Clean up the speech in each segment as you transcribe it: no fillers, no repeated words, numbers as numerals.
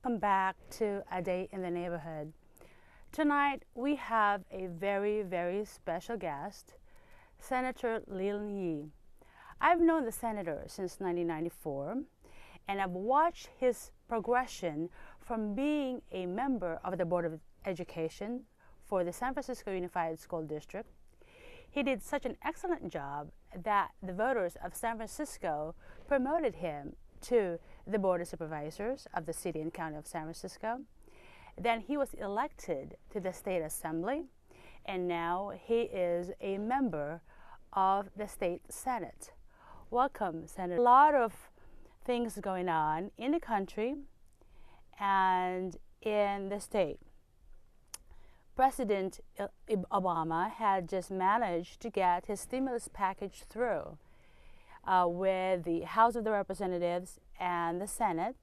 Welcome back to A Day in the Neighborhood. Tonight we have a very special guest, Senator Leland Yee. I've known the senator since 1994, and I've watched his progression from being a member of the Board of Education for the San Francisco Unified School District. He did such an excellent job that the voters of San Francisco promoted him to the Board of Supervisors of the City and County of San Francisco. Then he was elected to the State Assembly, and now he is a member of the State Senate. Welcome, Senator. A lot of things going on in the country and in the state. President Obama had just managed to get his stimulus package through with the House of the Representatives and the Senate.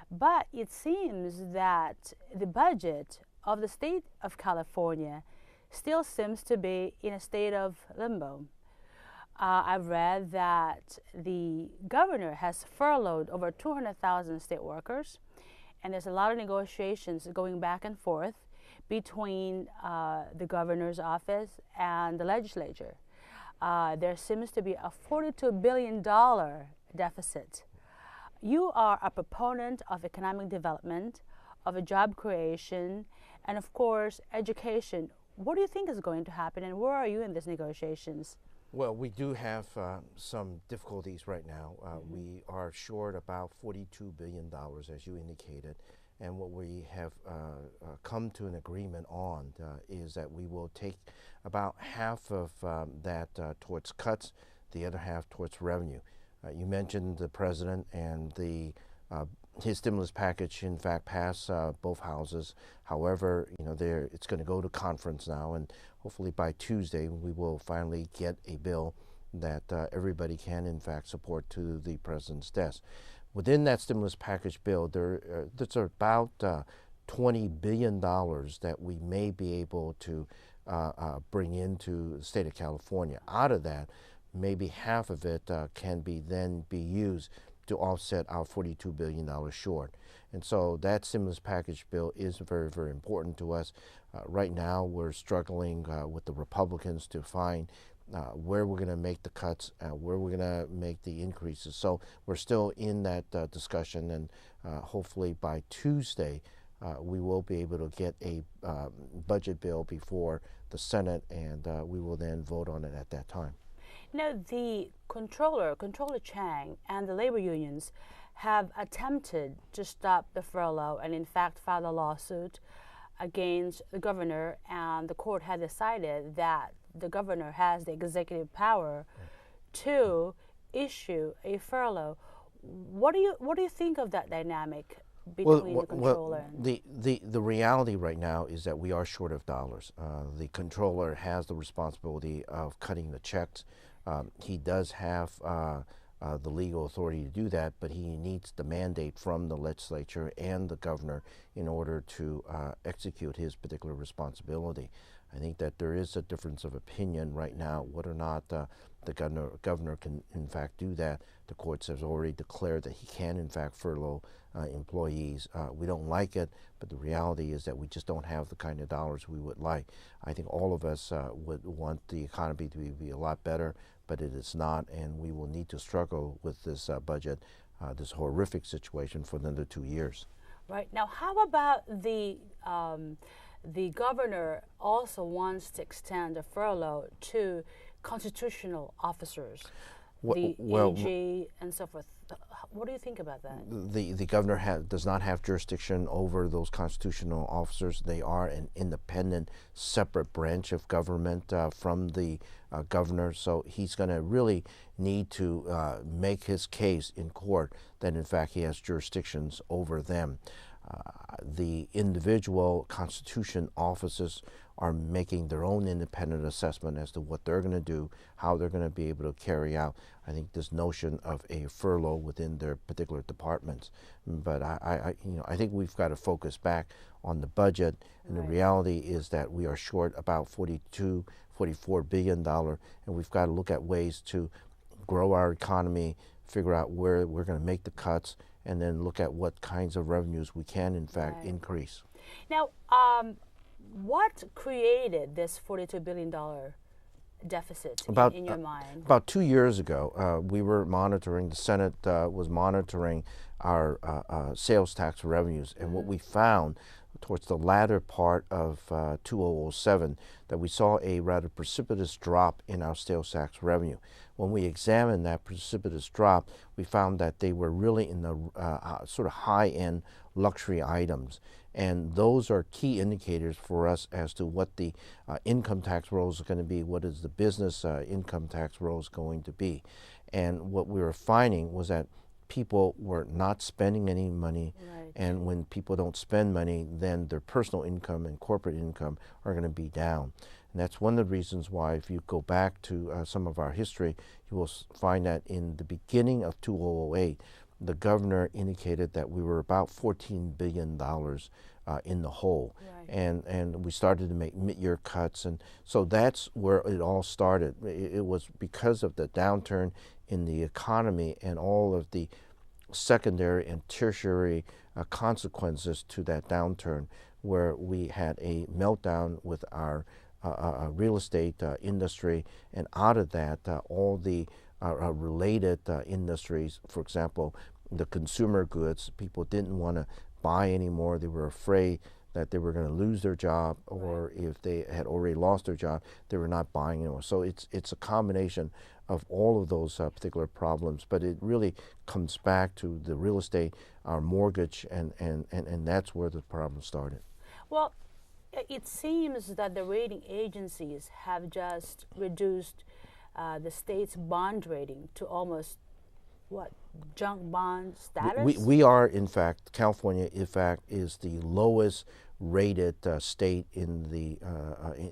But it seems that the budget of the state of California still seems to be in a state of limbo. I've read that the governor has furloughed over 200,000 state workers, and there's a lot of negotiations going back and forth between the governor's office and the legislature. There seems to be a $42 billion deficit. You are a proponent of economic development, of a job creation, and of course, education. What do you think is going to happen, and where are you in these negotiations? Well, we do have some difficulties right now. We are short about $42 billion, as you indicated. And what we have come to an agreement on is that we will take about half of that towards cuts, the other half towards revenue. You mentioned the president and his stimulus package, in fact, passed both houses. However, it's going to go to conference now, and hopefully by Tuesday we will finally get a bill that everybody can, in fact, support to the president's desk. Within that stimulus package bill, there's about $20 billion that we may be able to bring into the state of California. Out of that, maybe half of it can then be used to offset our $42 billion short. And so that stimulus package bill is very important to us. Right now, we're struggling with the Republicans to find where we're going to make the cuts, where we're going to make the increases. So we're still in that discussion, and hopefully by Tuesday we will be able to get a budget bill before the Senate, and we will then vote on it at that time. Now, the Comptroller Chang, and the labor unions have attempted to stop the furlough and in fact filed a lawsuit against the governor, and the court had decided that the governor has the executive power to issue a furlough. What do you think of that dynamic between the comptroller? The reality right now is that we are short of dollars. The comptroller has the responsibility of cutting the checks. He does have the legal authority to do that, but he needs the mandate from the legislature and the governor in order to execute his particular responsibility. I think that there is a difference of opinion right now whether or not the governor can in fact do that. The courts have already declared that he can in fact furlough employees. We don't like it, but the reality is that we just don't have the kind of dollars we would like. I think all of us would want the economy to be a lot better, but it is not, and we will need to struggle with this budget, this horrific situation for another 2 years. Right. Now, how about the governor also wants to extend the furlough to constitutional officers, the AG and so forth. What do you think about that? The governor does not have jurisdiction over those constitutional officers. They are an independent, separate branch of government from the governor. So he's going to really need to make his case in court that, in fact, he has jurisdictions over them. The individual constitution officers are making their own independent assessment as to what they're going to do, how they're going to be able to carry out, I think, this notion of a furlough within their particular departments. But I think we've got to focus back on the budget, and the reality is that we are short about $44 billion, and we've got to look at ways to grow our economy, figure out where we're going to make the cuts, and then look at what kinds of revenues we can, in fact, Right. increase. Now, what created this $42 billion deficit in your mind? About 2 years ago, we were monitoring, the Senate was monitoring our sales tax revenues, and what we found towards the latter part of 2007, that we saw a rather precipitous drop in our sales tax revenue. When we examined that precipitous drop, we found that they were really in the sort of high-end luxury items. And those are key indicators for us as to what the income tax rolls are going to be, what is the business income tax rolls going to be. And what we were finding was that people were not spending any money, Right. and when people don't spend money, then their personal income and corporate income are going to be down. And that's one of the reasons why, if you go back to some of our history, you will find that in the beginning of 2008, the governor indicated that we were about $14 billion in the hole. Right. And we started to make mid-year cuts, and so that's where it all started. It was because of the downturn in the economy and all of the secondary and tertiary consequences to that downturn, where we had a meltdown with our real estate industry, and out of that, all the related industries, for example, the consumer goods, people didn't want to buy anymore. They were afraid that they were going to lose their job, or if they had already lost their job, they were not buying anymore. So it's a combination of all of those particular problems, but it really comes back to the real estate, our mortgage, and that's where the problem started. Well, it seems that the rating agencies have just reduced the state's bond rating to almost, what, junk bond status? We are, in fact, California, in fact, is the lowest rated state in the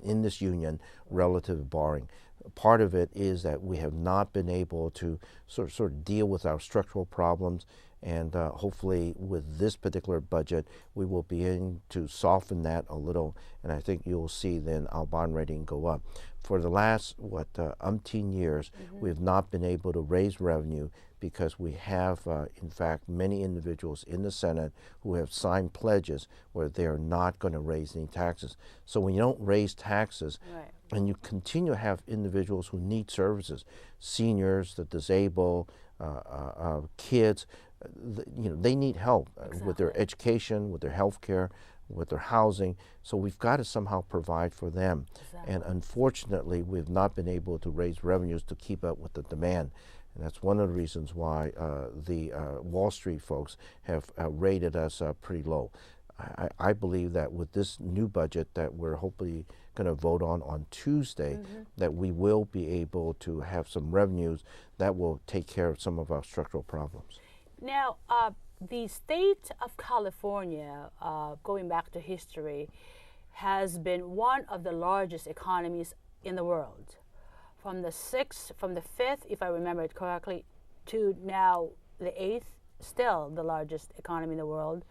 in this union relative to borrowing. Part of it is that we have not been able to sort of deal with our structural problems, and hopefully with this particular budget, we will be able to soften that a little, and I think you'll see then our bond rating go up. For the last, umpteen years, we have not been able to raise revenue because we have, in fact, many individuals in the Senate who have signed pledges where they are not going to raise any taxes. So when you don't raise taxes, Right. and you continue to have individuals who need services, seniors, the disabled, kids, they need help with their education, with their health care, with their housing. So we've got to somehow provide for them. Exactly. And unfortunately, we've not been able to raise revenues to keep up with the demand. And that's one of the reasons why the Wall Street folks have rated us pretty low. I believe that with this new budget that we're hopefully going to vote on Tuesday, that we will be able to have some revenues that will take care of some of our structural problems. Now, the state of California, going back to history, has been one of the largest economies in the world. From the fifth, if I remember it correctly, to now the eighth, still the largest economy in the world.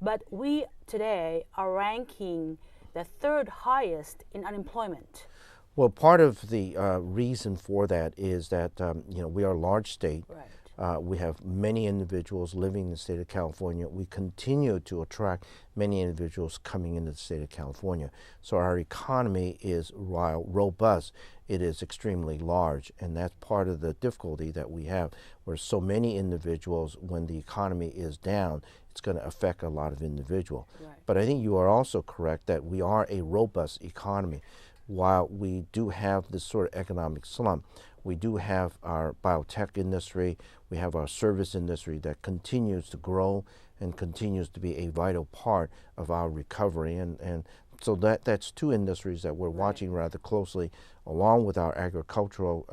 But we today are ranking the third highest in unemployment. Well, part of the reason for that is that we are a large state. Right. We have many individuals living in the state of California. We continue to attract many individuals coming into the state of California. So our economy is, while robust, it is extremely large, and that's part of the difficulty that we have, where so many individuals, when the economy is down, it's going to affect a lot of individuals. Right. But I think you are also correct that we are a robust economy. While we do have this sort of economic slump, we do have our biotech industry, we have our service industry that continues to grow and continues to be a vital part of our recovery. And so that's two industries that we're watching rather closely, along with our agricultural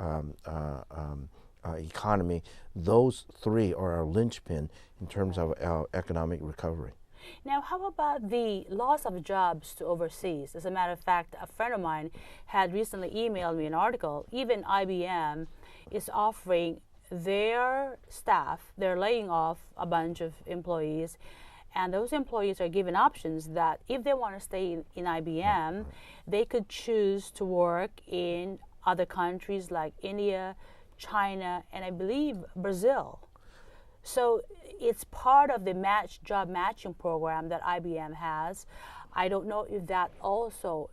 economy. Those three are our linchpin in terms of our economic recovery. Now, how about the loss of jobs to overseas? As a matter of fact, a friend of mine had recently emailed me an article. Even IBM is offering their staff, they're laying off a bunch of employees, and those employees are given options that if they want to stay in IBM, they could choose to work in other countries like India, China, and I believe Brazil. So it's part of the job matching program that IBM has. I don't know if that also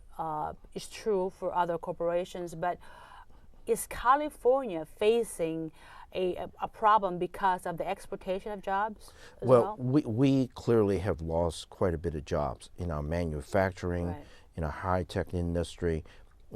is true for other corporations, but is California facing a problem because of the exportation of jobs as well? We clearly have lost quite a bit of jobs in our manufacturing, Right. in our high-tech industry,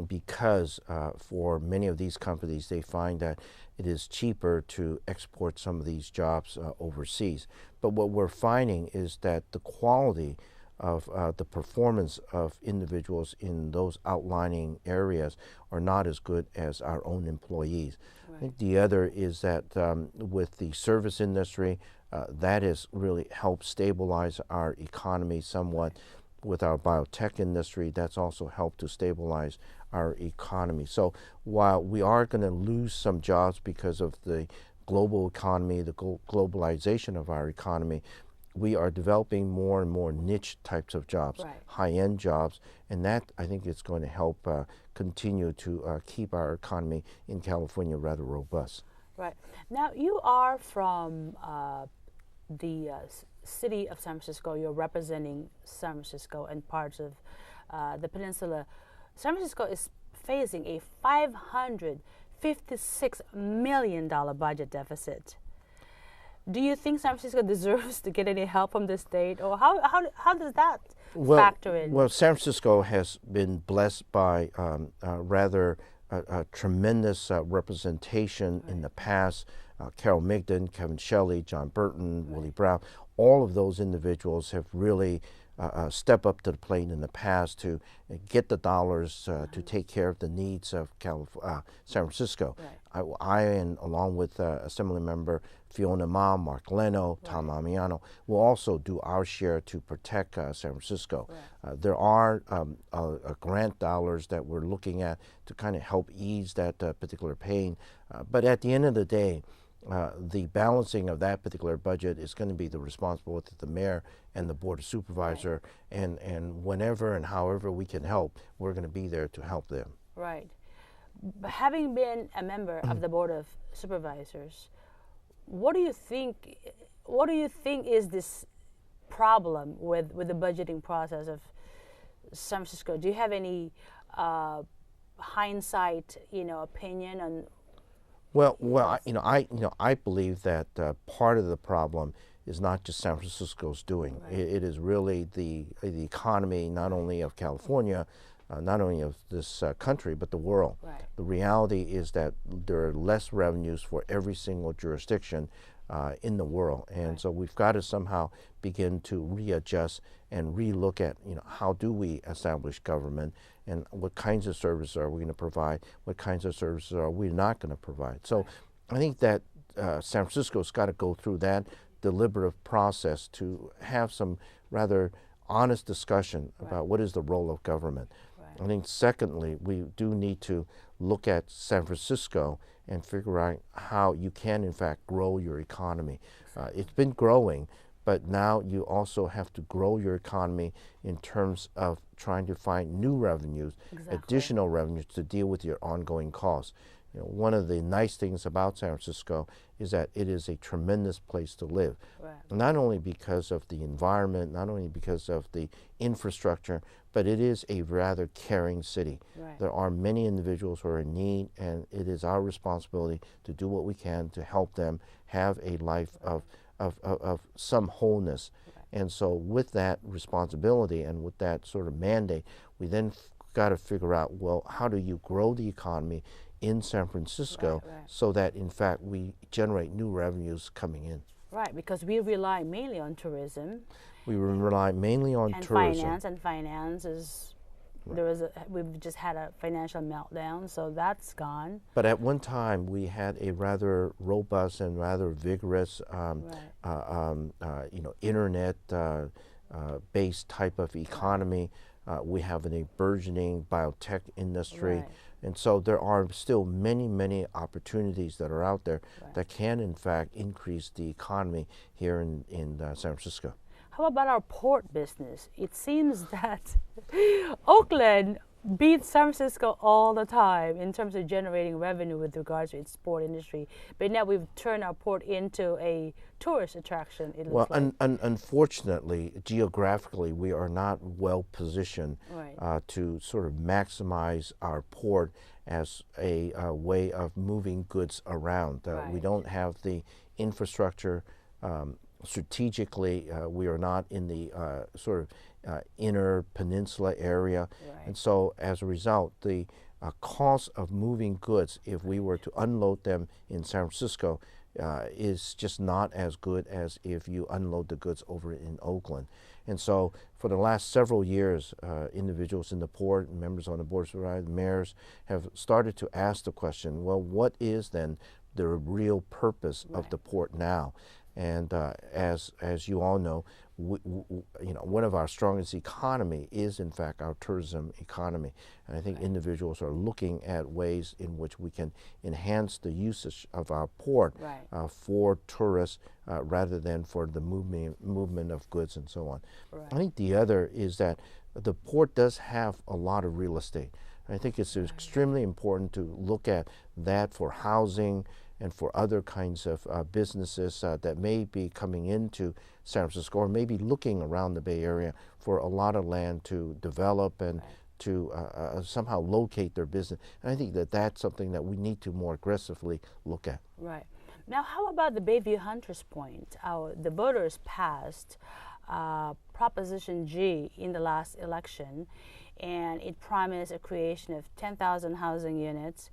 because for many of these companies, they find that it is cheaper to export some of these jobs overseas. But what we're finding is that the quality of the performance of individuals in those outlining areas are not as good as our own employees. Right. I think the other is that with the service industry, that has really helped stabilize our economy somewhat. With our biotech industry, that's also helped to stabilize our economy. So while we are going to lose some jobs because of the global economy, the globalization of our economy, we are developing more and more niche types of jobs, Right. high-end jobs, and that I think is going to help continue to keep our economy in California rather robust. Right. Now, you are from the city of San Francisco. You're representing San Francisco and parts of the peninsula. San Francisco is facing a $556 million budget deficit. Do you think San Francisco deserves to get any help from the state, or how does that factor in? Well, San Francisco has been blessed by rather tremendous representation in the past. Carol Migden, Kevin Shelley, John Burton, Right. Willie Brown, all of those individuals have really stepped up to the plate in the past to get the dollars to take care of the needs of San Francisco. Right. I and along with Assembly Member Fiona Ma, Mark Leno, Tom Amiano, will also do our share to protect San Francisco. Right. There are grant dollars that we're looking at to kind of help ease that particular pain. But at the end of the day, the balancing of that particular budget is going to be the responsibility of the mayor and the board of supervisor, Right. and whenever and however we can help, we're going to be there to help them. Right. Having been a member of the board of supervisors, what do you think? What do you think is this problem with the budgeting process of San Francisco? Do you have any hindsight, opinion on? I believe that part of the problem is not just San Francisco's doing. Right. It is really the economy, not only of California, not only of this country, but the world. Right. The reality is that there are less revenues for every single jurisdiction in the world, and Right. so we've got to somehow begin to readjust and relook at, how do we establish government, and what kinds of services are we going to provide, what kinds of services are we not going to provide. So I think that San Francisco's got to go through that deliberative process to have some rather honest discussion about what is the role of government. Right. I think secondly, we do need to look at San Francisco and figure out how you can in fact grow your economy. It's been growing, but now you also have to grow your economy in terms of trying to find new revenues, Exactly. additional revenues to deal with your ongoing costs. One of the nice things about San Francisco is that it is a tremendous place to live. Right. Not only because of the environment, not only because of the infrastructure, but it is a rather caring city. Right. There are many individuals who are in need, and it is our responsibility to do what we can to help them have a life of some wholeness. Right. And so with that responsibility and with that sort of mandate, we then got to figure out, well, how do you grow the economy in San Francisco Right. so that in fact we generate new revenues coming in. Right, because we rely mainly on tourism. We rely mainly on and tourism. Finance is, Right. we've just had a financial meltdown, so that's gone. But at one time we had a rather robust and rather vigorous internet based type of economy. We have a burgeoning biotech industry. Right. And so there are still many, many opportunities that are out there Right. that can, in fact, increase the economy here in San Francisco. How about our port business? It seems that Oakland beats San Francisco all the time in terms of generating revenue with regards to its port industry. But now we've turned our port into a tourist attraction, it looks like. Unfortunately, geographically, we are not well positioned Right. to sort of maximize our port as a way of moving goods around. We Right. don't have the infrastructure. Strategically, we are not in the sort of inner peninsula area. Right. And so as a result, the cost of moving goods, if we were to unload them in San Francisco, is just not as good as if you unload the goods over in Oakland. And so for the last several years, individuals in the port, members on the board of supervisors, mayors have started to ask the question, well, what is then the real purpose of the port now? And as you all know, one of our strongest economy is in fact our tourism economy, and I think individuals are looking at ways in which we can enhance the usage of our port for tourists rather than for the movement of goods and so on. I think the other is that the port does have a lot of real estate. I think it's extremely important to look at that for housing and for other kinds of businesses that may be coming into San Francisco or maybe looking around the Bay Area for a lot of land to develop and to somehow locate their business. And I think that that's something that we need to more aggressively look at. Right. Now, how about the Bayview Hunters Point? The voters passed Proposition G in the last election, and it promised a creation of 10,000 housing units,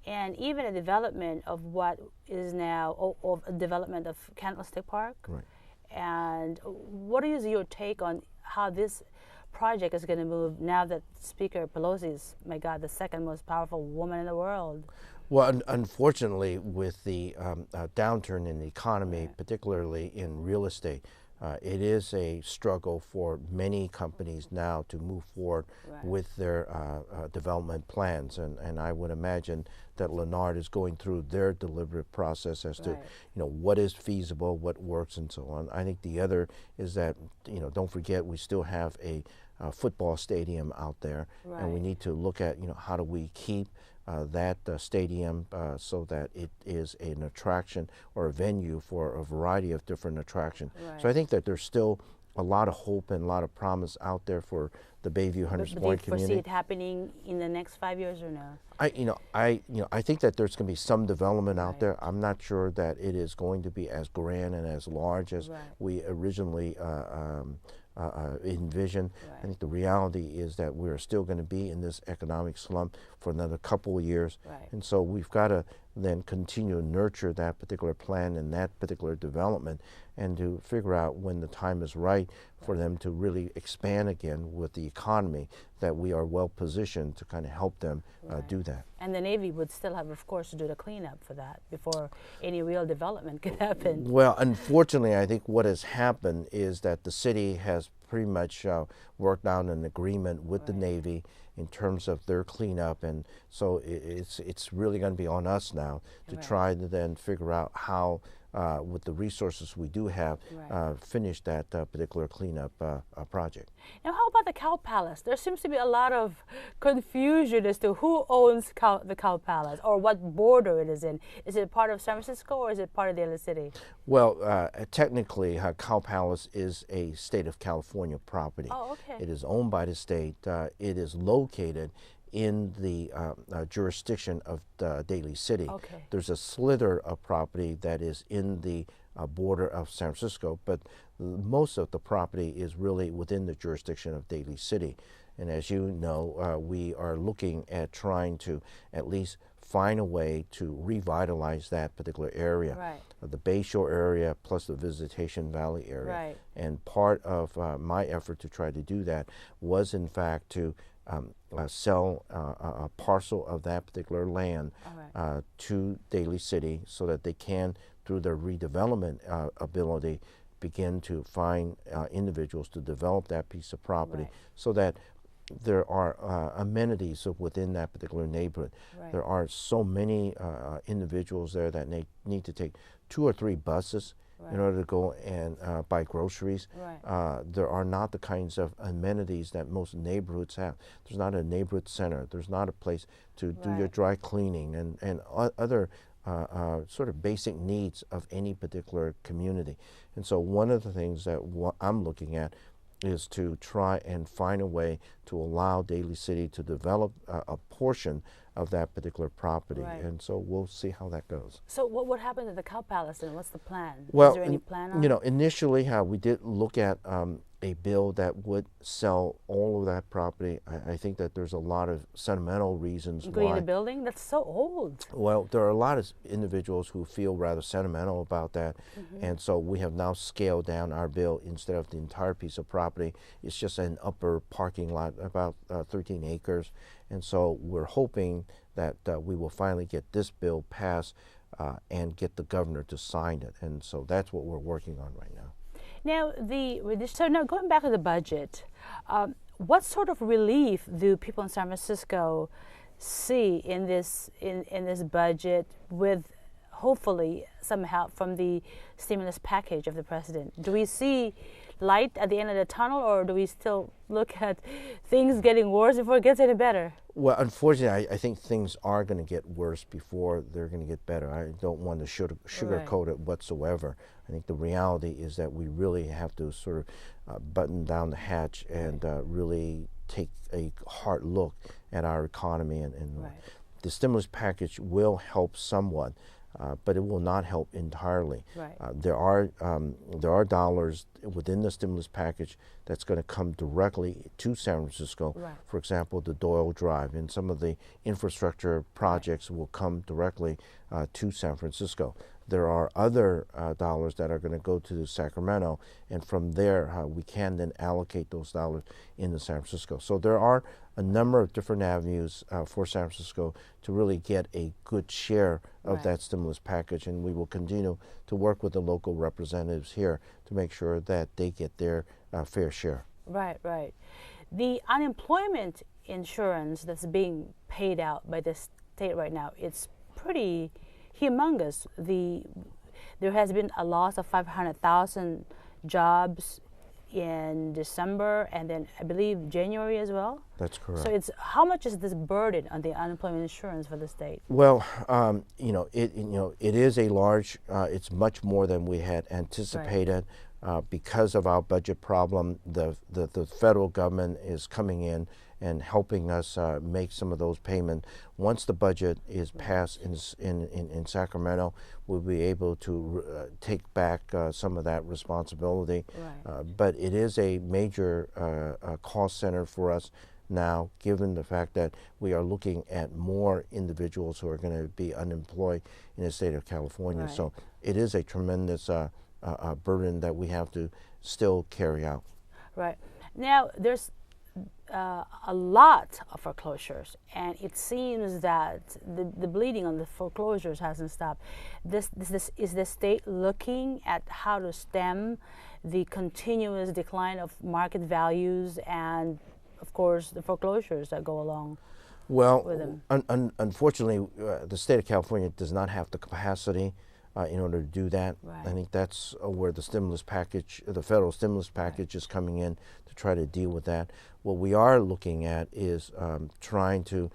and even a development of what is now of a development of Candlestick Park. Right. And what is your take on how this project is going to move now that Speaker Pelosi is, my God, the second most powerful woman in the world? Well, unfortunately, with the downturn in the economy, particularly in real estate, it is a struggle for many companies now to move forward with their development plans, and I would imagine that Leonard is going through their deliberate process as to what is feasible, what works, and so on. I think the other is that don't forget we still have a football stadium out there, and we need to look at how do we keep that stadium so that it is an attraction or a venue for a variety of different attractions. So I think that there's still a lot of hope and a lot of promise out there for the Bayview Hunters Point community. Do you foresee it happening in the next 5 years or no? I think that there's going to be some development out there. I'm not sure that it is going to be as grand and as large as we originally envisioned. I think the reality is that we're still going to be in this economic slump for another couple of years, and so we've got to then continue to nurture that particular plan and that particular development, and to figure out when the time is right for them to really expand again with the economy, that we are well positioned to kind of help them do that. And the Navy would still have, of course, to do the cleanup for that before any real development could happen. Well, unfortunately, I think what has happened is that the city has pretty much worked out an agreement with the Navy in terms of their cleanup, and so it's really going to be on us now to try to then figure out how, with the resources we do have, finish that particular cleanup project. Now, how about the Cow Palace? There seems to be a lot of confusion as to who owns the Cow Palace or what border it is in. Is it part of San Francisco or is it part of the other city? Well, technically, Cow Palace is a state of California property. Oh, okay. It is owned by the state. It is located in the jurisdiction of Daly City. There's a slither of property that is in the border of San Francisco, but most of the property is really within the jurisdiction of Daly City. And as you know, we are looking at trying to at least find a way to revitalize that particular area, the Bayshore area plus the Visitation Valley area. And part of my effort to try to do that was in fact to sell a parcel of that particular land to Daly City so that they can, through their redevelopment ability, begin to find individuals to develop that piece of property so that there are amenities within that particular neighborhood. There are so many individuals there that need to take 2 or 3 buses in order to go and buy groceries. Right. There are not the kinds of amenities that most neighborhoods have. There's not a neighborhood center. There's not a place to do your dry cleaning and other sort of basic needs of any particular community. And so one of the things that I'm looking at is to try and find a way to allow Daly City to develop a portion of that particular property. Right. And so we'll see how that goes. So what happened to the Cow Palace and what's the plan? Well, is there any plan on you know, it? initially we did look at a bill that would sell all of that property. I think that there's a lot of sentimental reasons Including why. the building? That's so old. Well, there are a lot of individuals who feel rather sentimental about that, and so we have now scaled down our bill. Instead of the entire piece of property, it's just an upper parking lot, about 13 acres, and so we're hoping that we will finally get this bill passed and get the governor to sign it, and so that's what we're working on right now. Now, so now going back to the budget, what sort of relief do people in San Francisco see in this budget, with hopefully some help from the stimulus package of the president? Do we see light at the end of the tunnel, or do we still look at things getting worse before it gets any better? Well, unfortunately, I think things are going to get worse before they're going to get better. I don't want to sugarcoat it whatsoever. I think the reality is that we really have to sort of button down the hatch and really take a hard look at our economy. And the stimulus package will help somewhat, but it will not help entirely. Right. There are dollars within the stimulus package that's going to come directly to San Francisco. Right. For example, the Doyle Drive and some of the infrastructure projects will come directly to San Francisco. There are other dollars that are going to go to Sacramento, and from there we can then allocate those dollars into San Francisco. So there are a number of different avenues for San Francisco to really get a good share of that stimulus package, and we will continue to work with the local representatives here to make sure that they get their fair share. Right, right. The unemployment insurance that's being paid out by the state right now, it's pretty humongous. There has been a loss of 500,000 jobs in December, and then I believe January as well. That's correct. So how much is this burden on the unemployment insurance for the state? Well, it is a large. It's much more than we had anticipated. Because of our budget problem, the federal government is coming in and helping us make some of those payments. Once the budget is passed in Sacramento, we'll be able to take back some of that responsibility. But it is a major cost center for us now, given the fact that we are looking at more individuals who are going to be unemployed in the state of California. So it is a tremendous burden that we have to still carry out. Right. Now, there's a lot of foreclosures, and it seems that the bleeding on the foreclosures hasn't stopped. Is the state looking at how to stem the continuous decline of market values and, of course, the foreclosures that go along? Well, with them? Unfortunately, the state of California does not have the capacity in order to do that. I think that's where the stimulus package, the federal stimulus package, is coming in to try to deal with that. What we are looking at is trying to,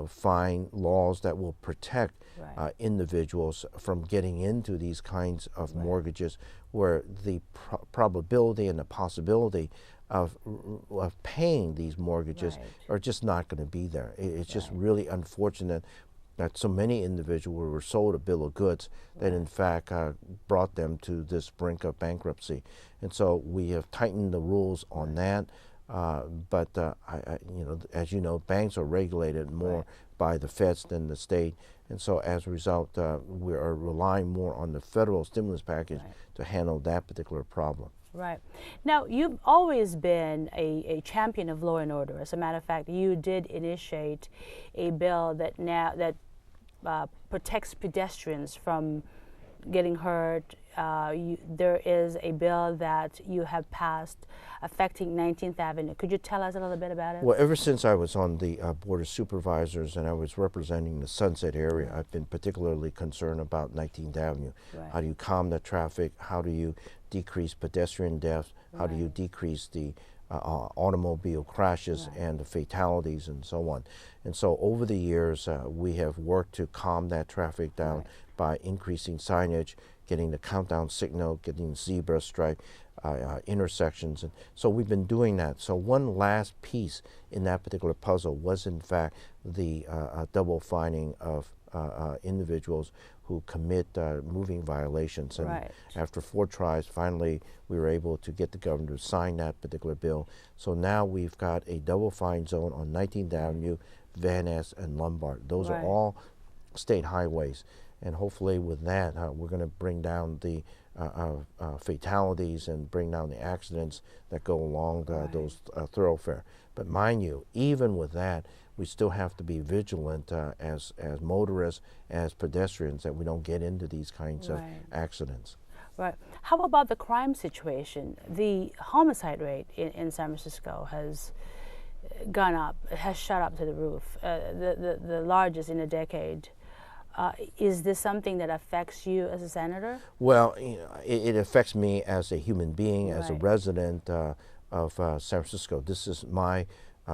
find laws that will protect individuals from getting into these kinds of mortgages, where the probability and the possibility of paying these mortgages are just not going to be there. It's just really unfortunate that so many individuals were sold a bill of goods that in fact brought them to this brink of bankruptcy. And so we have tightened the rules on that. But as you know, banks are regulated more by the feds than the state. And so as a result, we are relying more on the federal stimulus package to handle that particular problem. Right. Now, you've always been a champion of law and order. As a matter of fact, you did initiate a bill that protects pedestrians from getting hurt there is a bill that you have passed affecting 19th Avenue. Could you tell us a little bit about it? Well, ever since I was on the Board of Supervisors and I was representing the Sunset area, I've been particularly concerned about 19th Avenue. Right. How do you calm the traffic? How do you decrease pedestrian deaths? How do you decrease the automobile crashes and the fatalities and so on? And so over the years, we have worked to calm that traffic down by increasing signage, getting the countdown signal, getting zebra stripe intersections. And so we've been doing that. So one last piece in that particular puzzle was in fact the double fining of individuals who commit moving violations. And after 4 tries, finally we were able to get the governor to sign that particular bill. So now we've got a double fine zone on 19th Avenue, Van Ness, and Lombard. Those are all state highways. And hopefully with that, we're going to bring down the fatalities and bring down the accidents that go along those thoroughfare. But mind you, even with that, we still have to be vigilant as motorists, as pedestrians, that we don't get into these kinds of accidents. Right. How about the crime situation? The homicide rate in San Francisco has gone up, has shot up to the roof, the largest in a decade. Is this something that affects you as a senator? Well, you know, it affects me as a human being, as a resident of San Francisco. This is my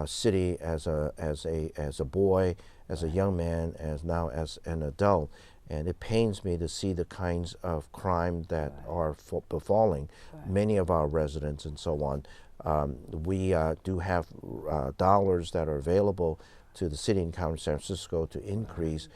city as a boy, as a young man, now as an adult, and it pains me to see the kinds of crime that are befalling many of our residents and so on. We do have dollars that are available to the city and county of San Francisco to increase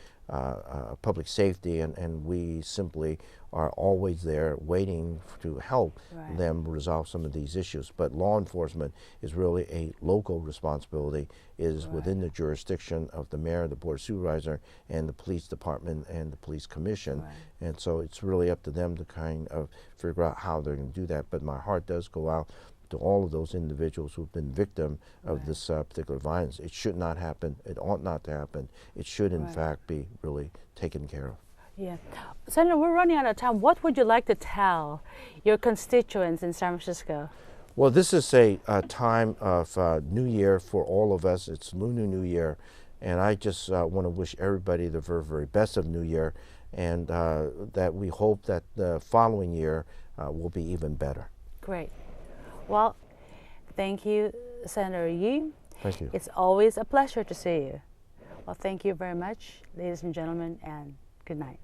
public safety, and we simply are always there waiting to help them resolve some of these issues. But law enforcement is really a local responsibility, is within the jurisdiction of the mayor, the board supervisor, and the police department and the police commission. And so it's really up to them to kind of figure out how they're going to do that. But my heart does go out to all of those individuals who've been victim of this particular violence. It should not happen. It ought not to happen. It should, in fact, be really taken care of. Yeah. Senator, we're running out of time. What would you like to tell your constituents in San Francisco? Well, this is a time of New Year for all of us. It's Lunar New Year, and I just want to wish everybody the very, very best of New Year, and that we hope that the following year will be even better. Great. Well, thank you, Senator Yee. Thank you. It's always a pleasure to see you. Well, thank you very much, ladies and gentlemen, and good night.